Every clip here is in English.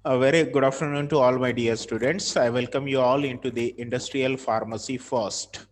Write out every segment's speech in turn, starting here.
A very good afternoon to all my dear students. I welcome you all into the Industrial Pharmacy First.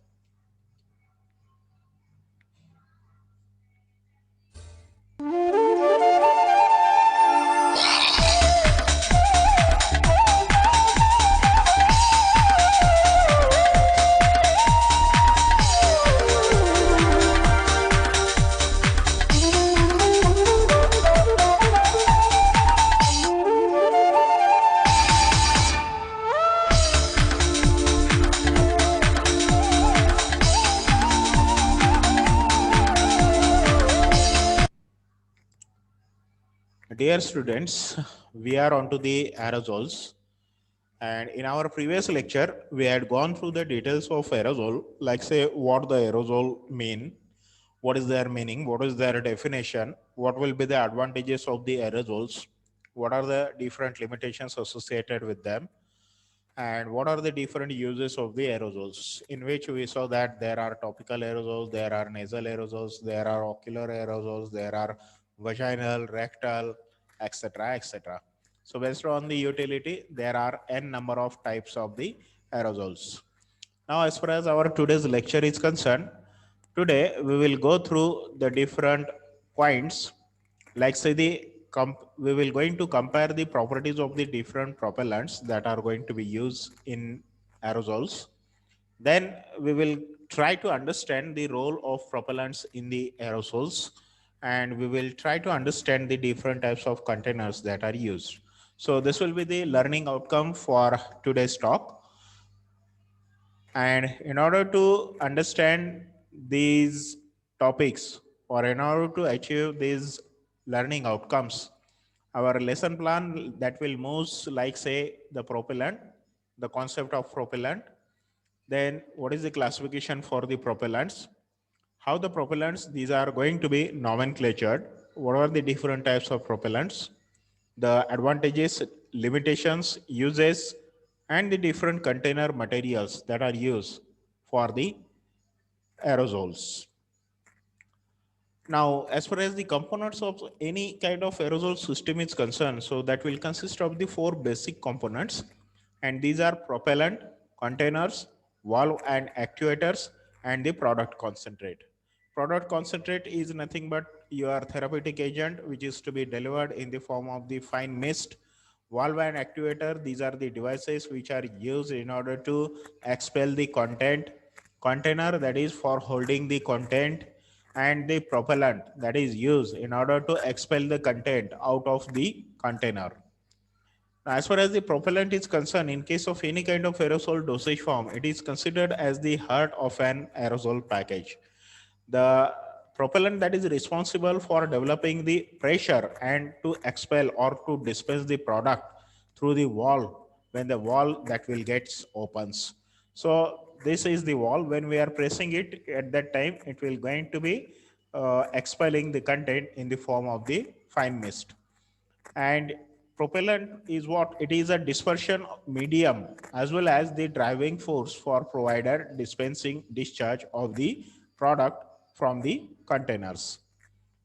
Dear students, we are on to the aerosols. And in our previous lecture, we had gone through the details of aerosol, like say what the aerosol mean, what is their meaning, what is their definition, what will be the advantages of the aerosols, what are the different limitations associated with them, and what are the different uses of the aerosols, in which we saw that there are topical aerosols, there are nasal aerosols, there are ocular aerosols, there are vaginal, rectal, etc., etc. So based on the utility, there are n number of types of the aerosols. Now, as far as our today's lecture is concerned, today we will go through the different points, like say we will going to compare the properties of the different propellants that are going to be used in aerosols. Then we will try to understand the role of propellants in the aerosols, and we will try to understand the different types of containers that are used. So this will be the learning outcome for today's talk. And in order to understand these topics, or in order to achieve these learning outcomes, our lesson plan that will move like say the propellant, the concept of propellant, then what is the classification for the propellants, how the propellants these are going to be nomenclatured, what are the different types of propellants, the advantages, limitations, uses, and the different container materials that are used for the aerosols. Now, as far as the components of any kind of aerosol system is concerned, so that will consist of the four basic components, and these are propellant, containers, valve and actuators, and the product concentrate. Product concentrate is nothing but your therapeutic agent, which is to be delivered in the form of the fine mist. Valve and actuator, these are the devices which are used in order to expel the content. Container, that is for holding the content, and the propellant, that is used in order to expel the content out of the container. As far as the propellant is concerned, in case of any kind of aerosol dosage form, it is considered as the heart of an aerosol package. The propellant that is responsible for developing the pressure and to expel or to disperse the product through the valve when the valve that will gets opens. So this is the valve. When we are pressing it at that time, it will going to be expelling the content in the form of the fine mist. And propellant is what? It is a dispersion medium as well as the driving force for provider dispensing discharge of the product from the containers.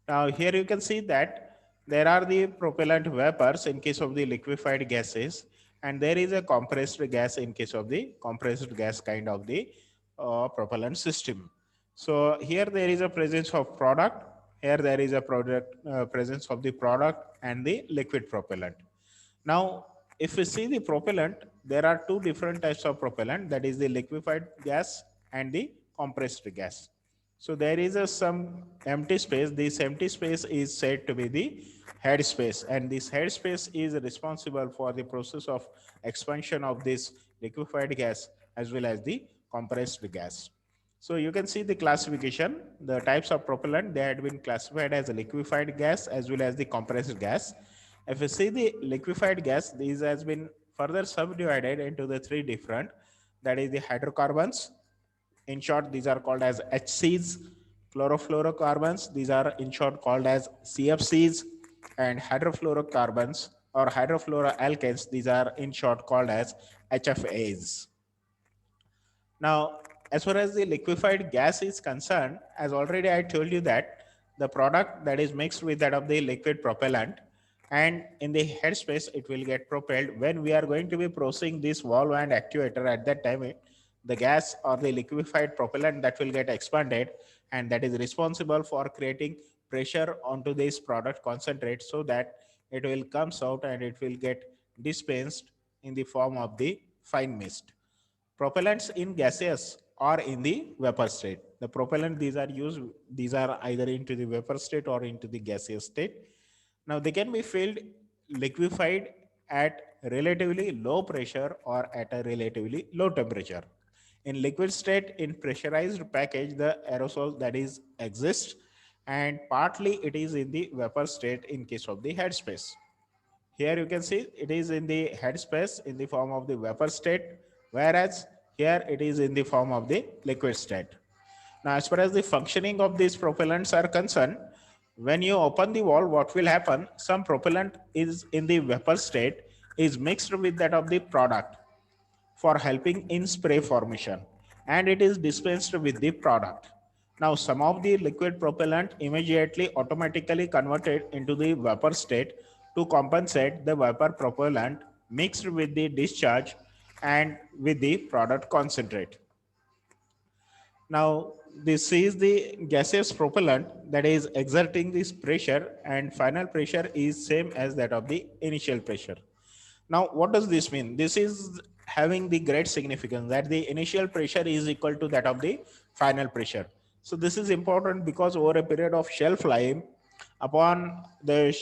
Now here you can see that there are the propellant vapors in case of the liquefied gases, and there is a compressed gas in case of the compressed gas kind of the propellant system. So here there is a presence of product, here there is a presence of the product and the liquid propellant. Now, if we see the propellant, there are two different types of propellant, that is the liquefied gas and the compressed gas. So there is some empty space. This empty space is said to be the head space, and this head space is responsible for the process of expansion of this liquefied gas as well as the compressed gas. So you can see the classification, the types of propellant, they had been classified as a liquefied gas as well as the compressed gas. If you see the liquefied gas, these has been further subdivided into the three different, that is the hydrocarbons. In short, these are called as HCs, chlorofluorocarbons. These are in short called as CFCs, and hydrofluorocarbons or hydrofluoroalkanes. These are in short called as HFAs. Now, as far as the liquefied gas is concerned, as already I told you that the product that is mixed with that of the liquid propellant, and in the headspace it will get propelled. When we are going to be processing this valve and actuator, at that time the gas or the liquefied propellant that will get expanded, and that is responsible for creating pressure onto this product concentrate, so that it will comes out and it will get dispensed in the form of the fine mist. Propellants in gaseous or in the vapor state. The propellant these are used, these are either into the vapor state or into the gaseous state. Now they can be filled liquefied at relatively low pressure or at a relatively low temperature. In liquid state, in pressurized package, the aerosol that is exists, and partly it is in the vapor state in case of the headspace. Here you can see it is in the headspace in the form of the vapor state, whereas here it is in the form of the liquid state. Now, as far as the functioning of these propellants are concerned, when you open the valve, what will happen? Some propellant is in the vapor state is mixed with that of the product for helping in spray formation, and it is dispensed with the product. Now, some of the liquid propellant immediately automatically converted into the vapor state to compensate the vapor propellant mixed with the discharge and with the product concentrate. Now, this is the gaseous propellant that is exerting this pressure, and final pressure is same as that of the initial pressure. Now, what does this mean? This is having the great significance that the initial pressure is equal to that of the final pressure. So this is important because over a period of shelf life, upon the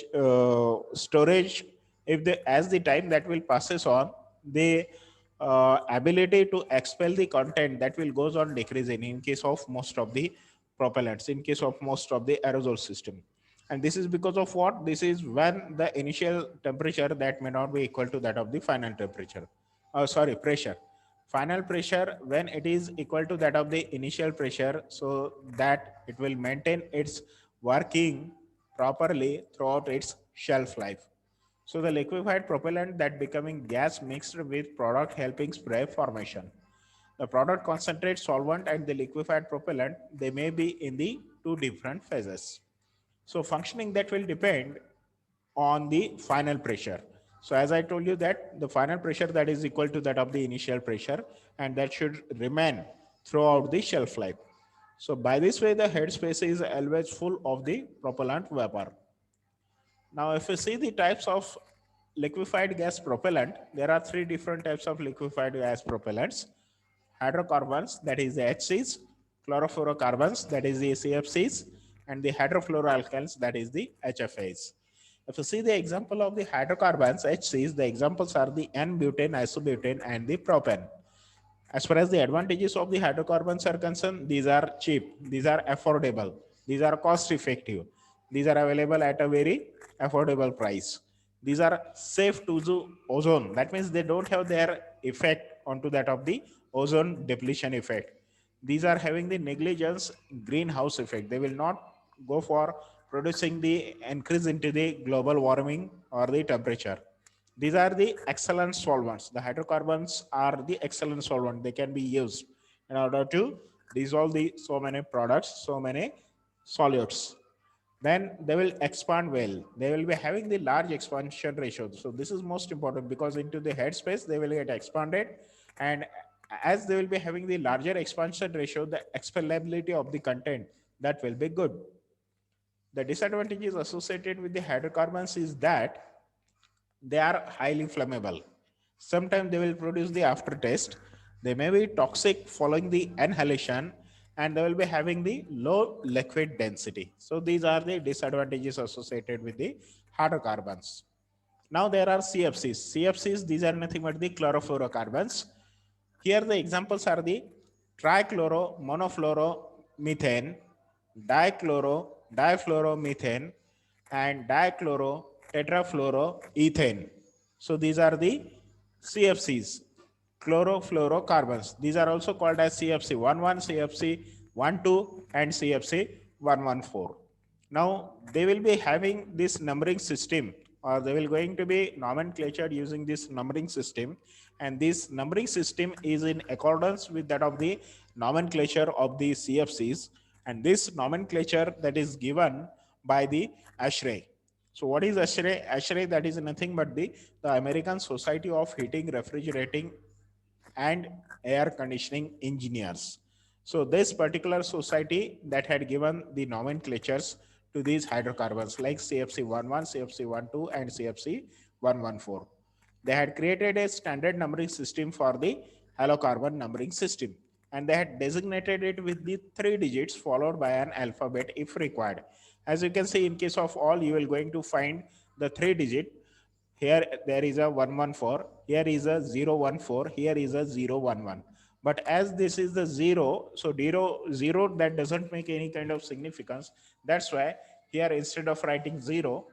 storage, if the as the time that will passes on, the ability to expel the content that will goes on decreasing in case of most of the propellants, in case of most of the aerosol system. And this is because of what? This is when the initial temperature that may not be equal to that of the final temperature. Sorry, pressure. Final pressure when it is equal to that of the initial pressure, so that it will maintain its working properly throughout its shelf life. So the liquefied propellant that becoming gas mixed with product helping spray formation. The product concentrate solvent and the liquefied propellant, they may be in the two different phases. So functioning that will depend on the final pressure. So as I told you that the final pressure that is equal to that of the initial pressure, and that should remain throughout the shelf life. So by this way, the headspace is always full of the propellant vapor. Now, if you see the types of liquefied gas propellant, there are three different types of liquefied gas propellants. Hydrocarbons, that is the HCs, chlorofluorocarbons, that is the CFCs, and the hydrofluoroalkyls, that is the HFAs. If you see the example of the hydrocarbons, HCs, the examples are the N-butane, isobutane, and the propane. As far as the advantages of the hydrocarbons are concerned, these are cheap, these are affordable, these are cost effective, these are available at a very affordable price. These are safe to the ozone. That means they don't have their effect onto that of the ozone depletion effect. These are having the negligence greenhouse effect. They will not go for producing the increase into the global warming or the temperature. These are the excellent solvents. The hydrocarbons are the excellent solvent. They can be used in order to dissolve the so many products, so many solutes. Then they will expand well. They will be having the large expansion ratio. So this is most important because into the headspace they will get expanded, and as they will be having the larger expansion ratio, the expellability of the content that will be good. The disadvantages associated with the hydrocarbons is that they are highly flammable. Sometimes they will produce the aftertaste. They may be toxic following the inhalation, and they will be having the low liquid density. So these are the disadvantages associated with the hydrocarbons. Now there are CFCs. CFCs, these are nothing but the chlorofluorocarbons. Here the examples are the trichloro monofluoromethane, dichloro difluoromethane, and dichloro tetrafluoroethane. So these are the CFCs, chlorofluorocarbons. These are also called as CFC 11, CFC 12, and CFC 114. Now they will be having this numbering system, or they will going to be nomenclatured using this numbering system, and this numbering system is in accordance with that of the nomenclature of the CFCs, and this nomenclature that is given by the ASHRAE. So what is ASHRAE? ASHRAE, that is nothing but the American Society of Heating, Refrigerating and Air Conditioning Engineers. So this particular society that had given the nomenclatures to these hydrocarbons like CFC11, CFC12 and CFC114. They had created a standard numbering system for the halocarbon numbering system, and they had designated it with the 3 digits followed by an alphabet if required. As you can see, in case of all, you will going to find the 3 digit. Here there is a 114, here is a 014, here is a 011. But as this is the 0, so 0 that doesn't make any kind of significance. That's why here instead of writing 0,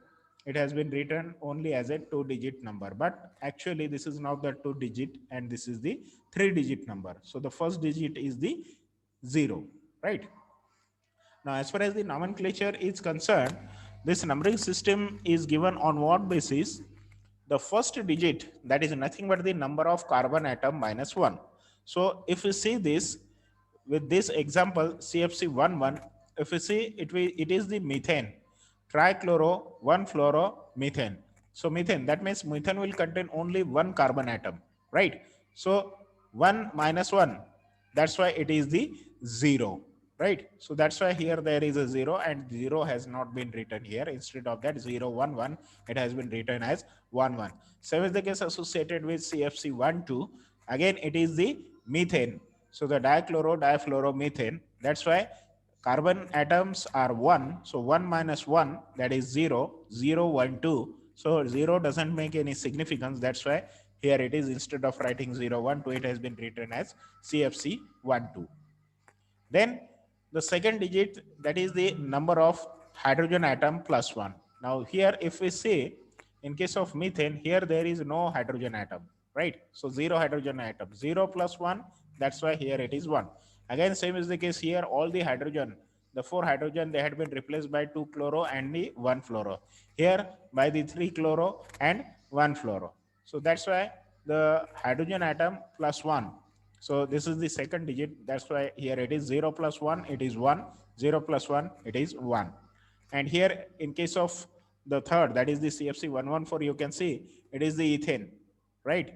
it has been written only as a 2-digit number. But actually this is not the 2-digit and this is the 3-digit number. So the first digit is the 0, right? Now, as far as the nomenclature is concerned, this numbering system is given on what basis? The first digit, that is nothing but the number of carbon atom minus 1. So if you see this, with this example, CFC11, if you see, it is the methane, trichloro, 1-fluoro, methane. So methane, that means methane will contain only one carbon atom, right? So 1 minus 1, that's why it is the 0, right? So that's why here there is a 0 and 0 has not been written here. Instead of that 0 1 1, it has been written as 1 1. Same is the case associated with CFC12. Again it is the methane, so the difluoromethane. That's why carbon atoms are 1, so 1 minus 1, that is 0, 0 1 2. So 0 doesn't make any significance. That's why here it is, instead of writing 0 1 2, it has been written as CFC12. Then the second digit, that is the number of hydrogen atom plus 1. Now here if we say, in case of methane, here there is no hydrogen atom, right? So 0 hydrogen atom, 0 plus 1, that's why here it is 1. Again same is the case here, all the hydrogen, the 4 hydrogen, they had been replaced by 2 chloro and the 1 fluoro. Here by the 3 chloro and 1 fluoro. So that's why the hydrogen atom plus 1. So this is the second digit. That's why here it is 0 plus 1, it is 1. 0 plus 1, it is 1. And here in case of the third, that is the CFC114, you can see it is the ethane, right?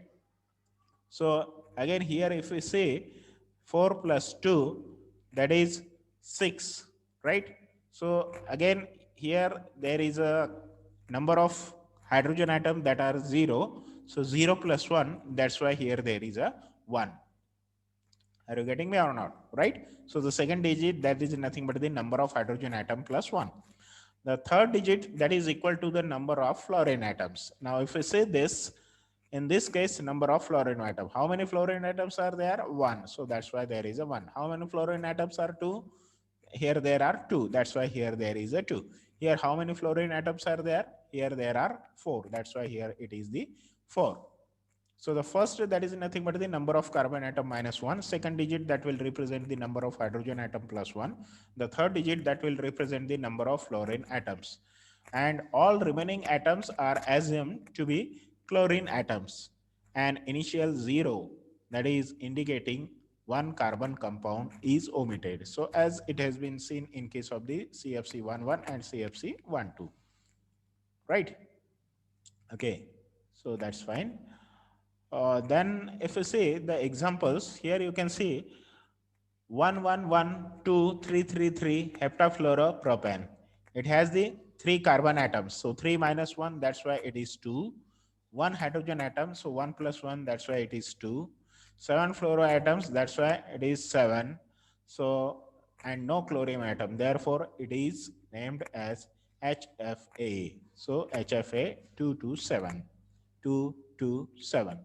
So again here if we say 4 plus 2, that is 6, right? So again here there is a number of hydrogen atom that are 0. So 0 plus 1, that's why here there is a 1. Are you getting me or not? Right? So the second digit, that is nothing but the number of hydrogen atom plus 1. The third digit, that is equal to the number of fluorine atoms. Now if we say this, in this case, number of fluorine atom. How many fluorine atoms are there? 1. So that's why there is a 1. How many fluorine atoms are 2? Here there are 2. That's why here there is a 2. Here how many fluorine atoms are there? Here there are 4. That's why here it is the 4. So the first, that is nothing but the number of carbon atom minus 1. Second digit, that will represent the number of hydrogen atom plus 1. The third digit, that will represent the number of fluorine atoms. And all remaining atoms are assumed to be chlorine atoms. And initial 0, that is indicating one carbon compound, is omitted. So as it has been seen in case of the CFC11 and CFC12. Right? Okay. So that's fine. Then if you see the examples, here you can see 1112333 heptafluoropropane. It has the 3 carbon atoms. So 3 minus 1, that's why it is 2. 1 hydrogen atom, so 1 plus 1, that's why it is 2. 7 fluoroatoms, that's why it is 7. So, and no chlorine atom, therefore it is named as HFA. So HFA 227. 227.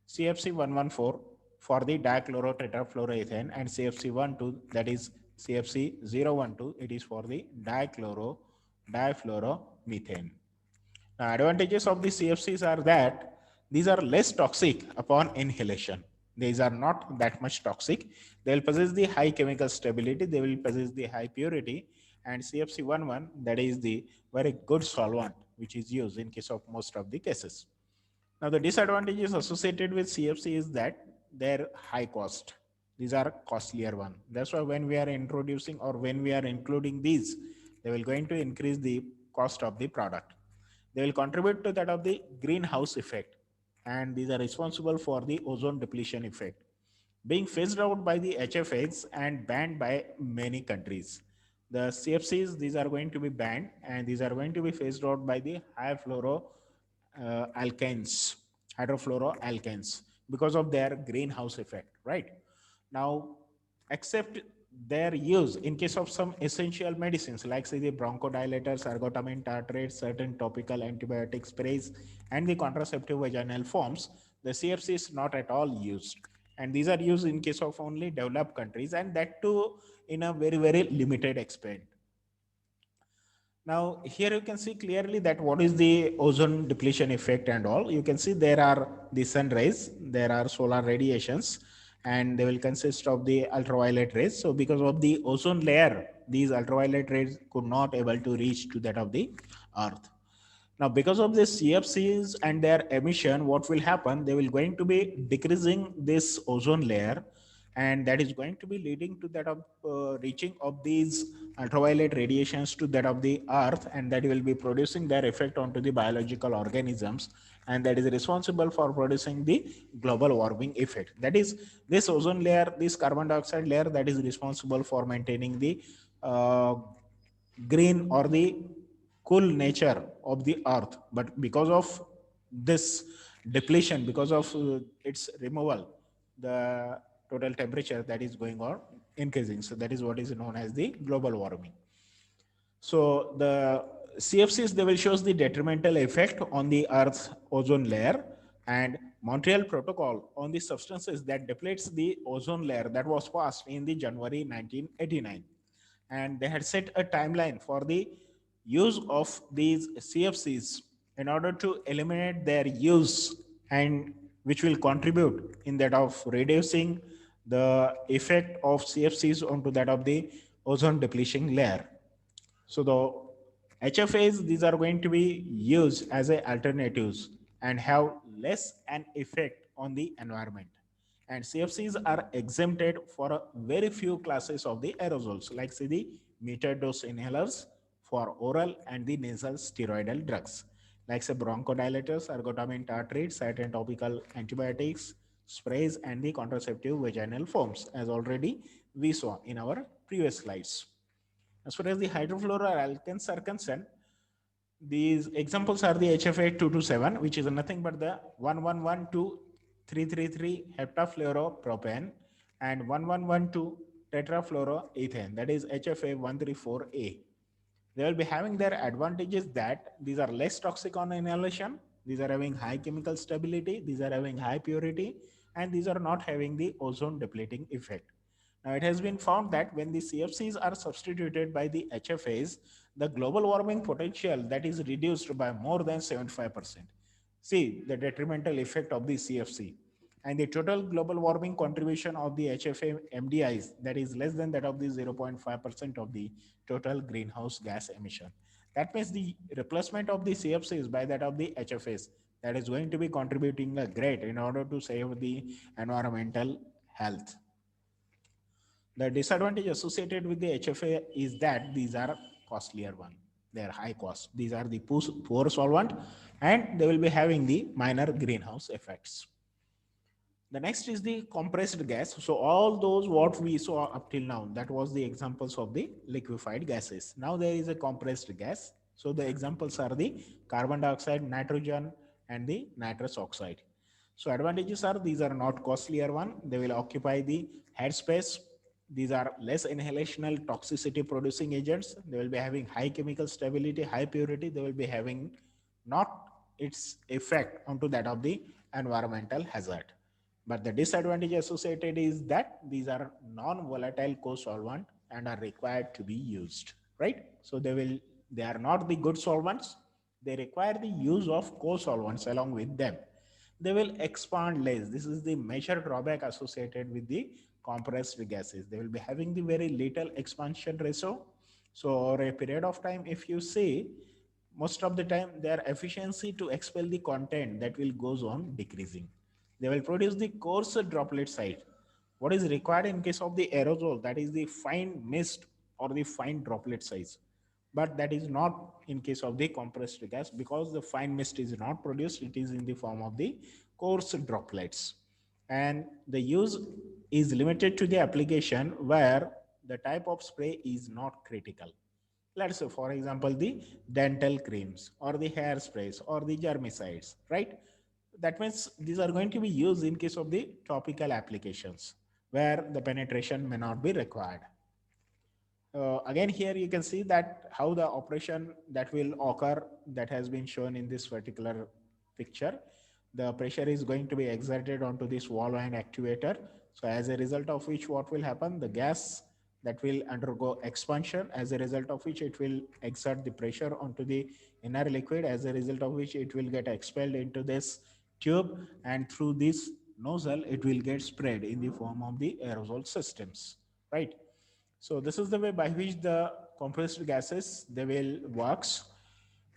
CFC114 for the dichlorotetrafluoroethane, and CFC12, that is CFC012, it is for the difluoromethane. Now, advantages of the CFCs are that these are less toxic upon inhalation. These are not that much toxic. They will possess the high chemical stability. They will possess the high purity. And CFC11, that is the very good solvent which is used in case of most of the cases. Now, the disadvantages associated with CFC is that they're high cost. These are costlier one. That's why when we are introducing or when we are including these, they will going to increase the cost of the product. They will contribute to that of the greenhouse effect, and these are responsible for the ozone depletion effect, being phased out by the HFAs and banned by many countries. The CFCs, these are going to be banned, and these are going to be phased out by the high fluoro alkanes, hydrofluoroalkanes, because of their greenhouse effect, right? Now, except their use in case of some essential medicines like say the bronchodilators, ergotamine tartrate, certain topical antibiotic sprays, and the contraceptive vaginal forms, the CFC is not at all used. And these are used in case of only developed countries, and that too in a very, very limited extent. Now, here you can see clearly that what is the ozone depletion effect and all. You can see there are the sun rays, there are solar radiations, and they will consist of the ultraviolet rays. So because of the ozone layer, these ultraviolet rays could not able to reach to that of the earth. Now, because of this CFCs and their emission, what will happen? They will going to be decreasing this ozone layer, and that is going to be leading to that of reaching of these ultraviolet radiations to that of the earth, and that will be producing their effect onto the biological organisms, and that is responsible for producing the global warming effect. That is, this ozone layer, this carbon dioxide layer, that is responsible for maintaining the uh, green or the cool nature of the earth. But because of this depletion, because of its removal, the total temperature that is going on increasing. So that is what is known as the global warming. So the CFCs, they will show the detrimental effect on the Earth's ozone layer, and Montreal Protocol on the substances that depletes the ozone layer, that was passed in the January 1989. And they had set a timeline for the use of these CFCs in order to eliminate their use, and which will contribute in that of reducing the effect of CFCs onto that of the ozone depletion layer. So the HFAs, these are going to be used as a alternatives and have less an effect on the environment. And CFCs are exempted for a very few classes of the aerosols, like say the metered dose inhalers for oral and the nasal steroidal drugs, like say bronchodilators, ergotamine tartrate, certain topical antibiotics, sprays, and the contraceptive vaginal forms, as already we saw in our previous slides. As far as the hydrofluoroalkanes are concerned, these examples are the HFA 227, which is nothing but the 1112333 heptafluoropropane and 1112 tetrafluoroethane, that is HFA 134A. They will be having their advantages that these are less toxic on inhalation, these are having high chemical stability, these are having high purity, and these are not having the ozone depleting effect. Now, it has been found that when the CFCs are substituted by the HFAs, the global warming potential that is reduced by more than 75%. See the detrimental effect of the CFC, and the total global warming contribution of the HFA MDIs, that is less than that of the 0.5% of the total greenhouse gas emission. That means the replacement of the CFCs by that of the HFAs, that is going to be contributing a great in order to save the environmental health. The disadvantage associated with the HFA is that these are costlier one. They are high cost. These are the poor solvent, and they will be having the minor greenhouse effects. The next is the compressed gas. So all those what we saw up till now, that was the examples of the liquefied gases. Now there is a compressed gas. So the examples are the carbon dioxide, nitrogen, and the nitrous oxide. So advantages are these are not costlier one. They will occupy the headspace. These are less inhalational toxicity producing agents. They will be having high chemical stability, high purity. They will be having not its effect onto that of the environmental hazard. But the disadvantage associated is that these are non-volatile co-solvent and are required to be used, right? So they are not the good solvents. They require the use of co-solvents along with them. They will expand less. This is the major drawback associated with the compressed gases. They will be having the very little expansion ratio. So over a period of time, if you see, most of the time their efficiency to expel the content that will goes on decreasing. They will produce the coarse droplet size. What is required in case of the aerosol, that is the fine mist or the fine droplet size. but that is not in case of the compressed gas because the fine mist is not produced, it is in the form of the coarse droplets. And the use is limited to the application where the type of spray is not critical. Let's say, for example, the dental creams or the hairsprays or the germicides, right? That means these are going to be used in case of the topical applications where the penetration may not be required. Again, here you can see that how the operation that will occur that has been shown in this particular picture. The pressure is going to be exerted onto this valve and actuator. So as a result of which what will happen, the gas that will undergo expansion, as a result of which it will exert the pressure onto the inner liquid, as a result of which it will get expelled into this tube, and through this nozzle it will get spread in the form of the aerosol systems, right? So this is the way by which the compressed gases they will works.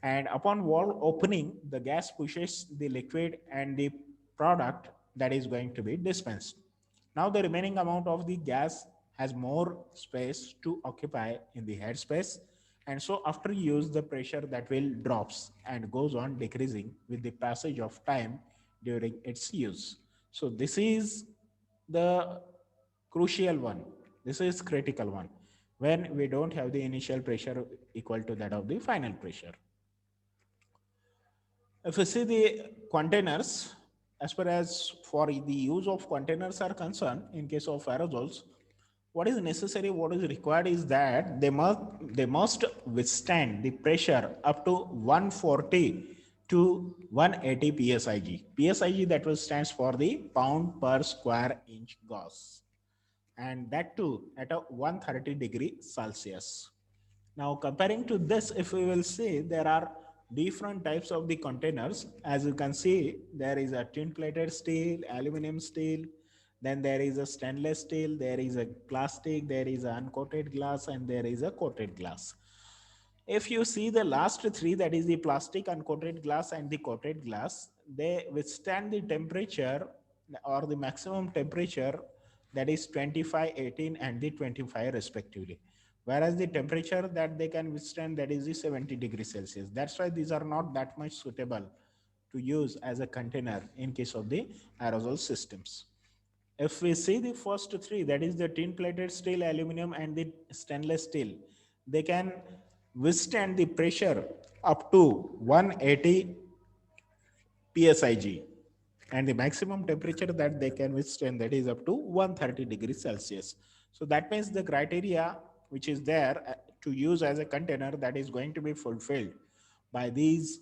And upon valve opening, the gas pushes the liquid and the product that is going to be dispensed. Now the remaining amount of the gas has more space to occupy in the head space. And so after use, the pressure that will drops and goes on decreasing with the passage of time during its use. So this is the crucial one. This is critical one when we don't have the initial pressure equal to that of the final pressure. If you see the containers, as far as for the use of containers are concerned, in case of aerosols, what is necessary, what is required is that they must withstand the pressure up to 140 to 180 psig. Psig that will stands for the pound per square inch Gauss, and that too at a 130 degree Celsius. Now, comparing to this, if we will see, there are different types of the containers. As you can see, there is a tin plated steel, aluminum steel, then there is a stainless steel, there is a plastic, there is an uncoated glass, and there is a coated glass. If you see the last three, that is the plastic, uncoated glass, and the coated glass, they withstand the temperature or the maximum temperature, that is 25, 18, and the 25 respectively. Whereas the temperature that they can withstand, that is the 70 degrees Celsius. That's why these are not that much suitable to use as a container in case of the aerosol systems. If we see the first three, that is the tin plated steel, aluminum, and the stainless steel, they can withstand the pressure up to 180 psig, and the maximum temperature that they can withstand, that is up to 130 degrees Celsius. So that means the criteria which is there to use as a container, that is going to be fulfilled by these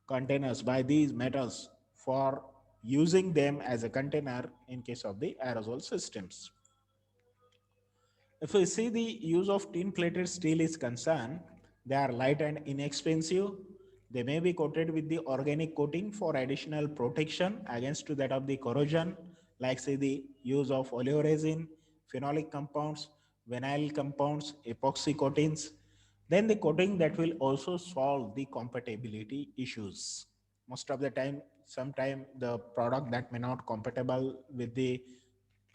containers, by these metals, for using them as a container in case of the aerosol systems. If we see the use of tin plated steel is concerned, they are light and inexpensive. They may be coated with the organic coating for additional protection against to that of the corrosion, like say the use of oleoresin, phenolic compounds, vinyl compounds, epoxy coatings. Then the coating that will also solve the compatibility issues. Most of the time, sometime the product that may not compatible with the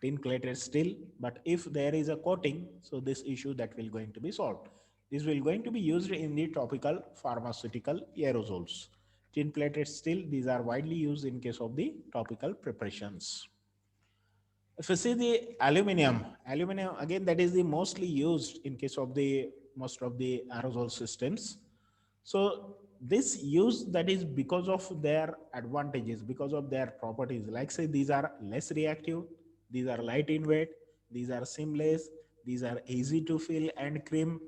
tin plated steel, but if there is a coating, so this issue that will going to be solved. This will going to be used in the topical pharmaceutical aerosols. Tin plated steel, these are widely used in case of the topical preparations. If you see the aluminum again, that is the mostly used in case of the most of the aerosol systems. So this use, that is because of their advantages, because of their properties, like say these are less reactive, these are light in weight, these are seamless, these are easy to fill and crimp,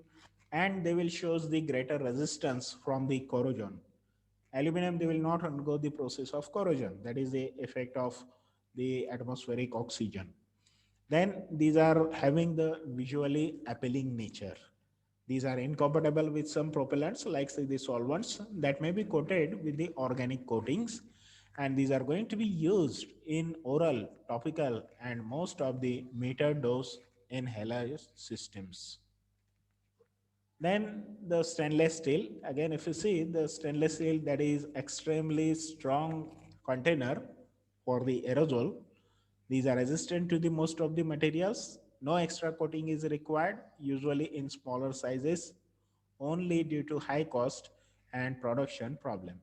and they will shows the greater resistance from the corrosion. Aluminum, they will not undergo the process of corrosion, that is the effect of the atmospheric oxygen. Then these are having the visually appealing nature. These are incompatible with some propellants, like say the solvents that may be coated with the organic coatings, and these are going to be used in oral, topical, and most of the meter dose inhaler systems. Then the stainless steel, again, if you see the stainless steel, that is extremely strong container for the aerosol. These are resistant to the most of the materials. No extra coating is required, usually in smaller sizes. only due to high cost and production problem.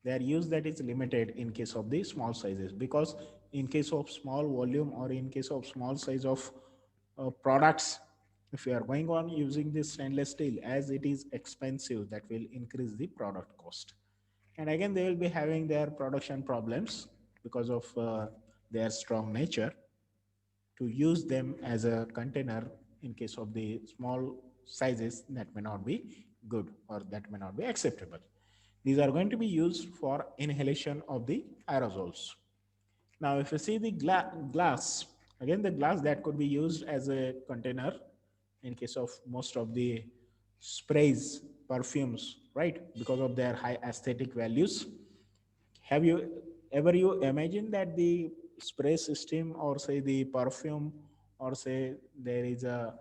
Their use that is limited in case of the small sizes, because in case of small volume or in case of small size of products, if you are going on using this stainless steel, as it is expensive, that will increase the product cost. And again, they will be having their production problems because of their strong nature, to use them as a container in case of the small sizes that may not be good or that may not be acceptable. These are going to be used for inhalation of the aerosols. Now, if you see the glass, again, the glass that could be used as a container in case of most of the sprays, perfumes, right? Because of their high aesthetic values. Have you ever you imagine that the spray system, or say the perfume, or say there is a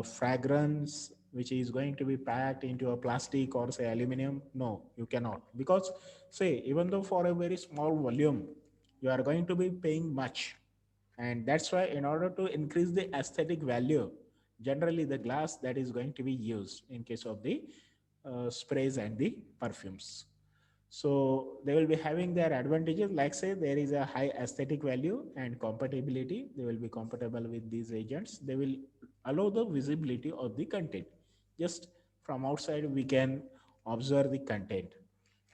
fragrance which is going to be packed into a plastic or say aluminum? No, you cannot, because say even though for a very small volume you are going to be paying much, and that's why in order to increase the aesthetic value, generally the glass that is going to be used in case of the sprays and the perfumes. So they will be having their advantages, like say there is a high aesthetic value and compatibility. They will be compatible with these agents. They will allow the visibility of the content. Just from outside we can observe the content.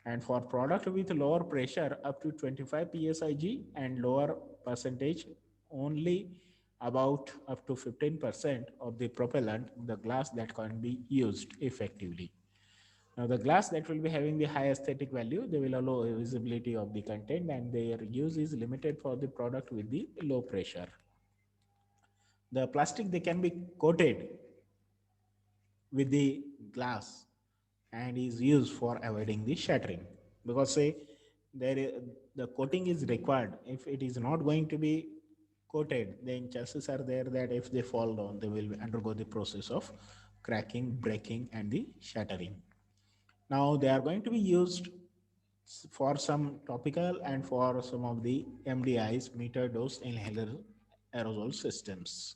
And for product with lower pressure up to 25 psig and lower percentage, only about up to 15% of the propellant, the glass that can be used effectively. Now, the glass that will be having the high aesthetic value, they will allow visibility of the content, and their use is limited for the product with the low pressure. The plastic, they can be coated with the glass and is used for avoiding the shattering, because say there is, the coating is required. If it is not going to be coated, then chances are there that if they fall down, they will undergo the process of cracking, breaking, and the shattering. Now they are going to be used for some topical and for some of the MDIs, meter dose inhaler aerosol systems.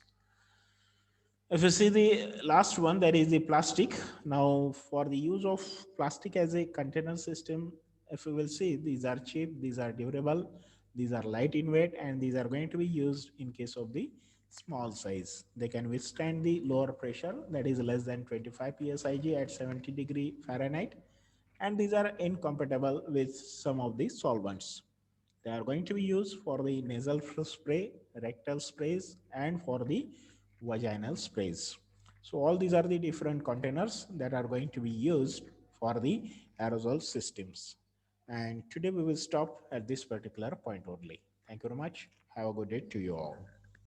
If you see the last one, that is the plastic. Now, for the use of plastic as a container system, if you will see, these are cheap, these are durable, these are light in weight, and these are going to be used in case of the small size. They can withstand the lower pressure, that is less than 25 psig at 70 degree Fahrenheit, and these are incompatible with some of the solvents. They are going to be used for the nasal spray, rectal sprays, and for the vaginal sprays. So all these are the different containers that are going to be used for the aerosol systems. And today we will stop at this particular point only. Thank you very much. Have a good day to you all.